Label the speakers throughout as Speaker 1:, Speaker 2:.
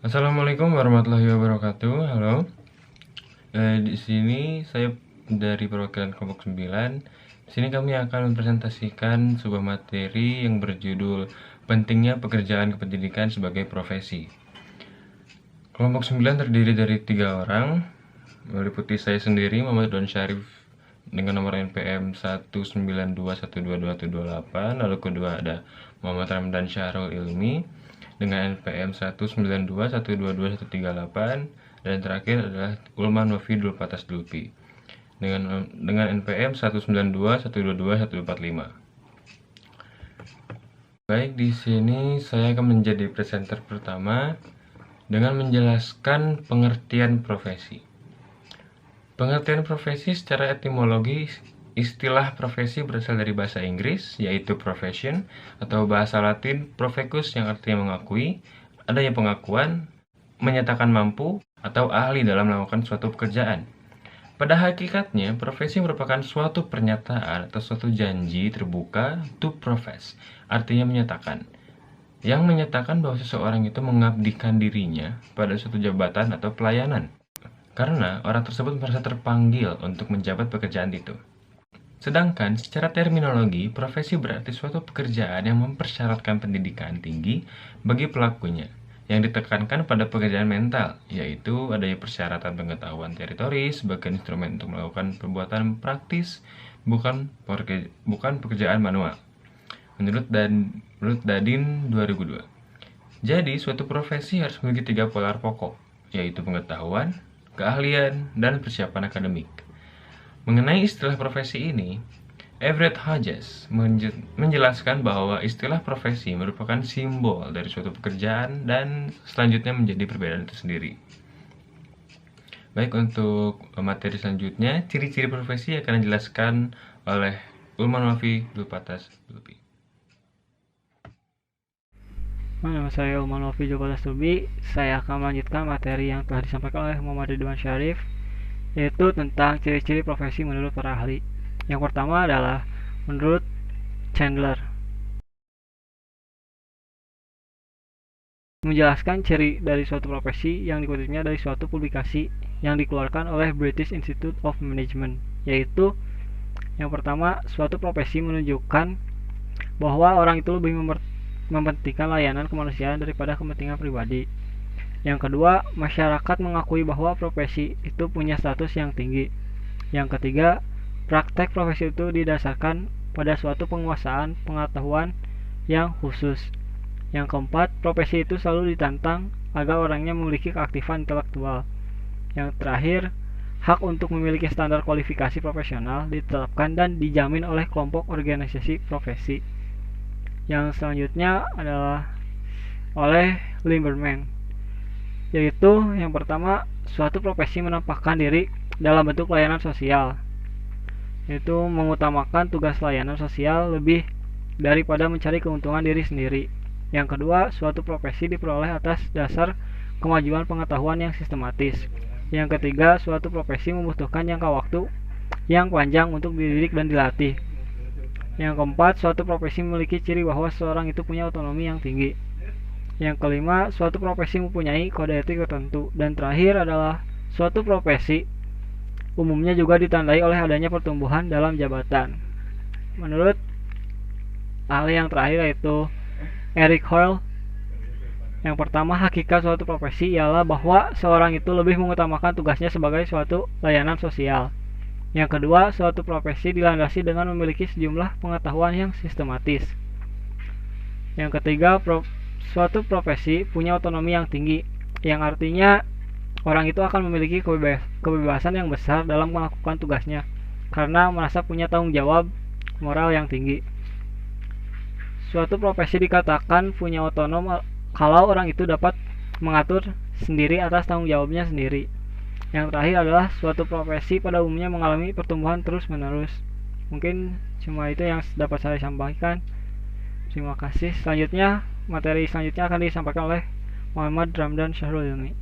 Speaker 1: Assalamualaikum warahmatullahi wabarakatuh. Halo. Di sini saya dari perwakilan kelompok 9. Di sini kami akan mempresentasikan sebuah materi yang berjudul Pentingnya Pekerjaan Kependidikan sebagai Profesi. Kelompok 9 terdiri dari 3 orang, meliputi saya sendiri, Muhammad Don Syarif, dengan nomor NPM 192122128. Lalu kedua ada Muhammad Ramdan Syahrul Ilmi dengan NPM 192122138, dan terakhir adalah Ulman Wafidul Patas Dulpi dengan NPM 192122145. Baik, di sini saya akan menjadi presenter pertama dengan menjelaskan pengertian profesi. Pengertian profesi secara etimologi, istilah profesi berasal dari bahasa Inggris, yaitu profession, atau bahasa Latin profecus yang artinya mengakui, adanya pengakuan, menyatakan mampu, atau ahli dalam melakukan suatu pekerjaan. Pada hakikatnya, profesi merupakan suatu pernyataan atau suatu janji terbuka to profess, artinya menyatakan, yang menyatakan bahwa seseorang itu mengabdikan dirinya pada suatu jabatan atau pelayanan, karena orang tersebut merasa terpanggil untuk menjabat pekerjaan itu. Sedangkan secara terminologi, profesi berarti suatu pekerjaan yang mempersyaratkan pendidikan tinggi bagi pelakunya, yang ditekankan pada pekerjaan mental, yaitu adanya persyaratan pengetahuan teoritoris sebagai instrumen untuk melakukan perbuatan praktis, bukan pekerjaan manual. Menurut Dadin 2002. Jadi, suatu profesi harus memiliki 3 polar pokok, yaitu pengetahuan, keahlian, dan persiapan akademik. Mengenai istilah profesi ini, Everett Hodges menjelaskan bahwa istilah profesi merupakan simbol dari suatu pekerjaan dan selanjutnya menjadi perbedaan itu sendiri. Baik, untuk materi selanjutnya, ciri-ciri profesi akan dijelaskan oleh Ulman Wafi Dulpatas Dulpi.
Speaker 2: Nama saya Ulman Wafi Dulpatas Dulpi. Saya akan melanjutkan materi yang telah disampaikan oleh Muhammad Ridwan Syarif, yaitu tentang ciri-ciri profesi menurut para ahli. Yang pertama adalah menurut Chandler, menjelaskan ciri dari suatu profesi yang dikutipnya dari suatu publikasi yang dikeluarkan oleh British Institute of Management, yaitu yang pertama, suatu profesi menunjukkan bahwa orang itu lebih mementingkan layanan kemanusiaan daripada kepentingan pribadi. Yang kedua, masyarakat mengakui bahwa profesi itu punya status yang tinggi. Yang ketiga, praktek profesi itu didasarkan pada suatu penguasaan pengetahuan yang khusus. Yang keempat, profesi itu selalu ditantang agar orangnya memiliki keaktifan intelektual. Yang terakhir, hak untuk memiliki standar kualifikasi profesional ditetapkan dan dijamin oleh kelompok organisasi profesi. Yang selanjutnya adalah oleh Lieberman, yaitu yang pertama, suatu profesi menampakkan diri dalam bentuk layanan sosial, yaitu mengutamakan tugas layanan sosial lebih daripada mencari keuntungan diri sendiri. Yang kedua, suatu profesi diperoleh atas dasar kemajuan pengetahuan yang sistematis. Yang ketiga, suatu profesi membutuhkan jangka waktu yang panjang untuk dididik dan dilatih. Yang keempat, suatu profesi memiliki ciri bahwa seseorang itu punya otonomi yang tinggi. Yang kelima, suatu profesi mempunyai kode etik tertentu. Dan terakhir adalah suatu profesi umumnya juga ditandai oleh adanya pertumbuhan dalam jabatan. Menurut ahli yang terakhir yaitu Eric Hoyle, yang pertama, hakikat suatu profesi ialah bahwa seorang itu lebih mengutamakan tugasnya sebagai suatu layanan sosial. Yang kedua, suatu profesi dilandasi dengan memiliki sejumlah pengetahuan yang sistematis. Yang ketiga, suatu profesi punya otonomi yang tinggi, yang artinya orang itu akan memiliki kebebasan yang besar dalam melakukan tugasnya karena merasa punya tanggung jawab moral yang tinggi. Suatu profesi dikatakan punya otonom kalau orang itu dapat mengatur sendiri atas tanggung jawabnya sendiri. Yang terakhir adalah suatu profesi pada umumnya mengalami pertumbuhan terus-menerus. Mungkin cuma itu yang dapat saya sampaikan. Terima kasih. Selanjutnya, materi selanjutnya akan disampaikan oleh Muhammad Ramdan Syahrul Ilmi.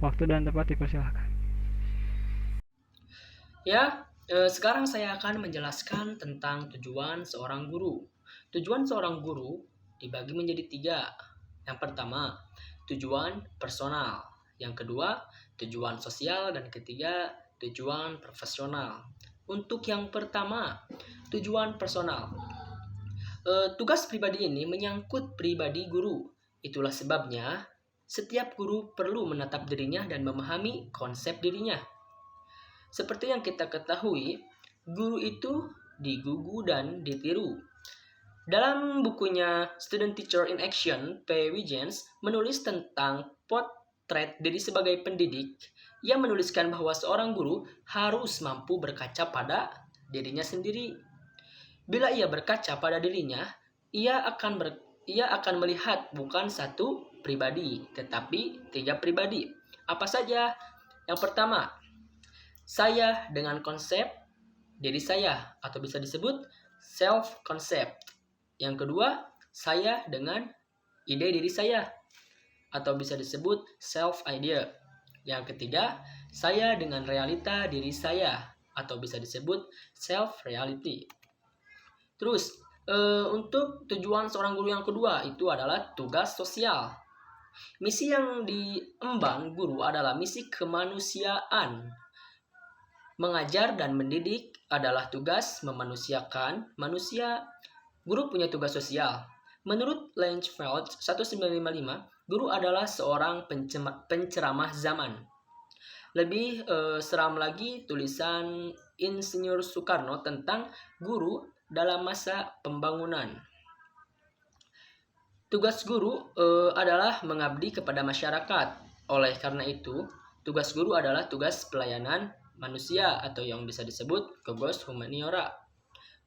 Speaker 2: Waktu dan tempat dipersilakan.
Speaker 3: Sekarang saya akan menjelaskan tentang tujuan seorang guru. Tujuan seorang guru dibagi menjadi 3. Yang pertama, tujuan personal. Yang kedua, tujuan sosial, dan ketiga, tujuan profesional. Untuk yang pertama, tujuan personal. Tugas pribadi ini menyangkut pribadi guru. Itulah sebabnya setiap guru perlu menatap dirinya dan memahami konsep dirinya. Seperti yang kita ketahui, guru itu digugu dan ditiru. Dalam bukunya Student Teacher in Action, P. Wiggins menulis tentang potret diri sebagai pendidik. Ia menuliskan bahwa seorang guru harus mampu berkaca pada dirinya sendiri. Bila ia berkaca pada dirinya, ia akan melihat bukan satu pribadi, tetapi 3 pribadi. Apa saja? Yang pertama, saya dengan konsep diri saya, atau bisa disebut self-concept. Yang kedua, saya dengan ide diri saya, atau bisa disebut self-idea. Yang ketiga, saya dengan realita diri saya, atau bisa disebut self-reality. Terus, untuk tujuan seorang guru yang kedua itu adalah tugas sosial. Misi yang diemban guru adalah misi kemanusiaan. Mengajar dan mendidik adalah tugas memanusiakan manusia. Guru punya tugas sosial. Menurut Lanchfeld 1955, guru adalah seorang penceramah zaman. Lebih seram lagi tulisan Insinyur Soekarno tentang guru dalam masa pembangunan. Tugas guru adalah mengabdi kepada masyarakat. Oleh karena itu, tugas guru adalah tugas pelayanan manusia, atau yang bisa disebut tugas humaniora.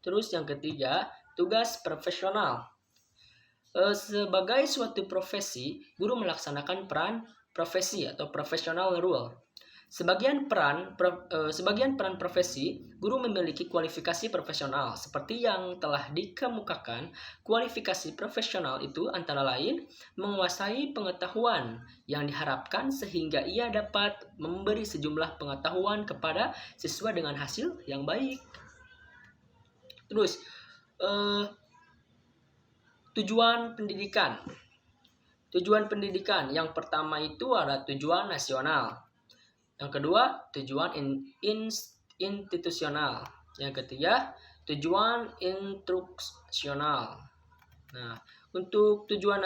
Speaker 3: Terus yang ketiga, tugas profesional. Sebagai suatu profesi, guru melaksanakan peran profesi atau professional role. Sebagian peran profesi, guru memiliki kualifikasi profesional. Seperti yang telah dikemukakan, kualifikasi profesional itu antara lain menguasai pengetahuan yang diharapkan sehingga ia dapat memberi sejumlah pengetahuan kepada siswa dengan hasil yang baik. Terus, tujuan pendidikan. Tujuan pendidikan yang pertama itu adalah tujuan nasional. Yang kedua, tujuan institusional. Yang ketiga, tujuan instruksional. Nah, untuk tujuan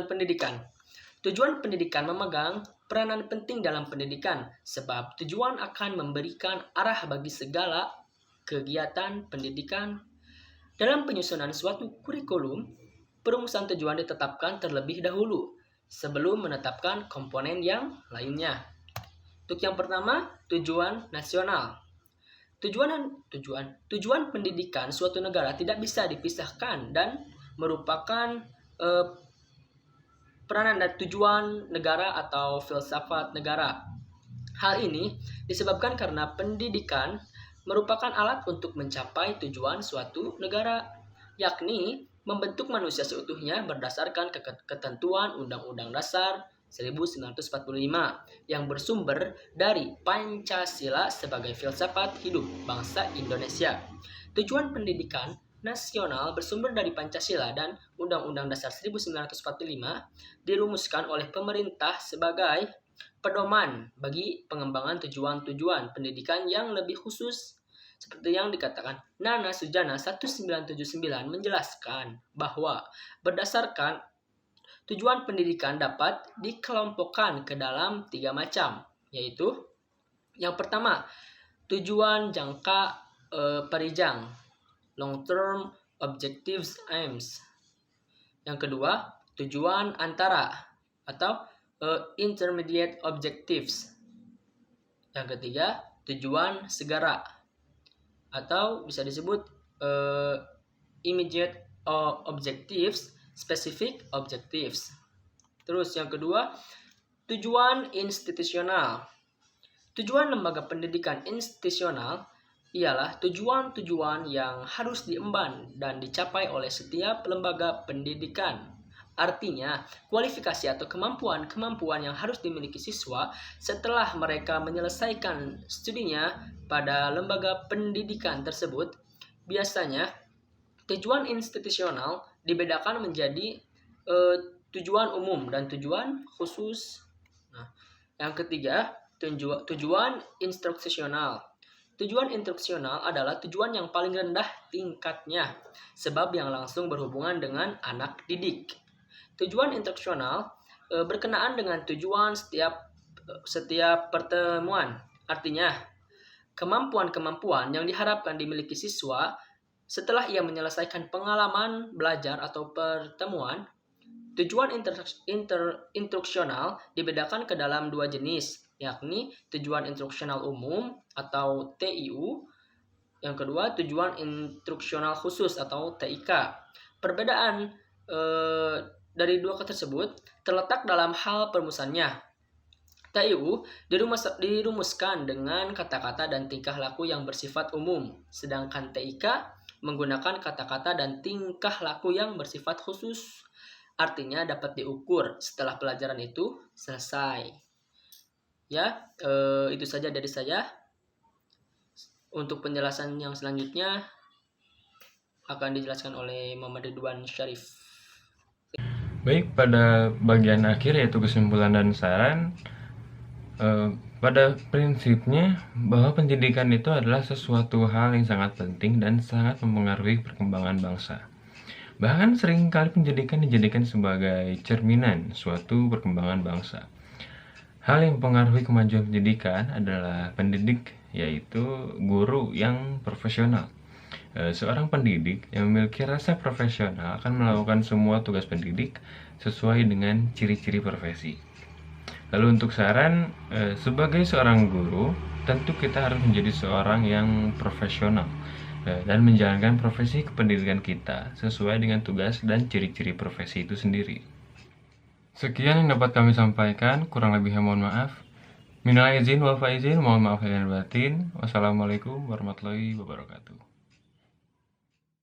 Speaker 3: pendidikan. Tujuan pendidikan memegang peranan penting dalam pendidikan, sebab tujuan akan memberikan arah bagi segala kegiatan pendidikan. Dalam penyusunan suatu kurikulum, perumusan tujuan ditetapkan terlebih dahulu sebelum menetapkan komponen yang lainnya. Untuk yang pertama, tujuan nasional. Tujuan pendidikan suatu negara tidak bisa dipisahkan dan merupakan peranan dan tujuan negara atau filsafat negara. Hal ini disebabkan karena pendidikan merupakan alat untuk mencapai tujuan suatu negara, yakni membentuk manusia seutuhnya berdasarkan ketentuan Undang-Undang Dasar 1945 yang bersumber dari Pancasila sebagai filsafat hidup bangsa Indonesia. Tujuan pendidikan nasional bersumber dari Pancasila dan Undang-Undang Dasar 1945 dirumuskan oleh pemerintah sebagai pedoman bagi pengembangan tujuan-tujuan pendidikan yang lebih khusus. Seperti yang dikatakan Nana Sujana 1979 menjelaskan bahwa berdasarkan tujuan pendidikan dapat dikelompokkan ke dalam 3 macam, yaitu yang pertama, tujuan jangka panjang, long term objectives aims. Yang kedua, tujuan antara atau intermediate objectives. Yang ketiga, tujuan segera atau bisa disebut immediate objectives, specific objectives. Terus yang kedua, tujuan institusional. Tujuan lembaga pendidikan institusional ialah tujuan-tujuan yang harus diemban dan dicapai oleh setiap lembaga pendidikan. Artinya, kualifikasi atau kemampuan yang harus dimiliki siswa setelah mereka menyelesaikan studinya pada lembaga pendidikan tersebut. Biasanya, tujuan institusional dibedakan menjadi tujuan umum dan tujuan khusus. Nah, yang ketiga, tujuan instruksional. Tujuan instruksional adalah tujuan yang paling rendah tingkatnya, sebab yang langsung berhubungan dengan anak didik. Tujuan instruksional berkenaan dengan tujuan setiap pertemuan. Artinya, kemampuan-kemampuan yang diharapkan dimiliki siswa setelah ia menyelesaikan pengalaman belajar atau pertemuan. Tujuan instruksional dibedakan ke dalam dua jenis, yakni tujuan instruksional umum atau TIU, yang kedua tujuan instruksional khusus atau TIK. Perbedaan dari dua kata tersebut terletak dalam hal perumusannya. TIU dirumuskan dengan kata-kata dan tingkah laku yang bersifat umum, sedangkan TIK menggunakan kata-kata dan tingkah laku yang bersifat khusus. Artinya dapat diukur setelah pelajaran itu selesai. Ya, itu saja dari saya. Untuk penjelasan yang selanjutnya akan dijelaskan oleh Muhammad Ridwan Syarif.
Speaker 1: Baik, pada bagian akhir yaitu kesimpulan dan saran, pada prinsipnya bahwa pendidikan itu adalah sesuatu hal yang sangat penting dan sangat mempengaruhi perkembangan bangsa. Bahkan seringkali pendidikan dijadikan sebagai cerminan suatu perkembangan bangsa. Hal yang mempengaruhi kemajuan pendidikan adalah pendidik, yaitu guru yang profesional. Seorang pendidik yang memiliki rasa profesional akan melakukan semua tugas pendidik sesuai dengan ciri-ciri profesi. Lalu untuk saran, sebagai seorang guru, tentu kita harus menjadi seorang yang profesional dan menjalankan profesi kependidikan kita sesuai dengan tugas dan ciri-ciri profesi itu sendiri. Sekian yang dapat kami sampaikan, kurang lebihnya mohon maaf. Minal aizin wal faizin, mohon maaf lahir dan batin. Wassalamualaikum warahmatullahi wabarakatuh.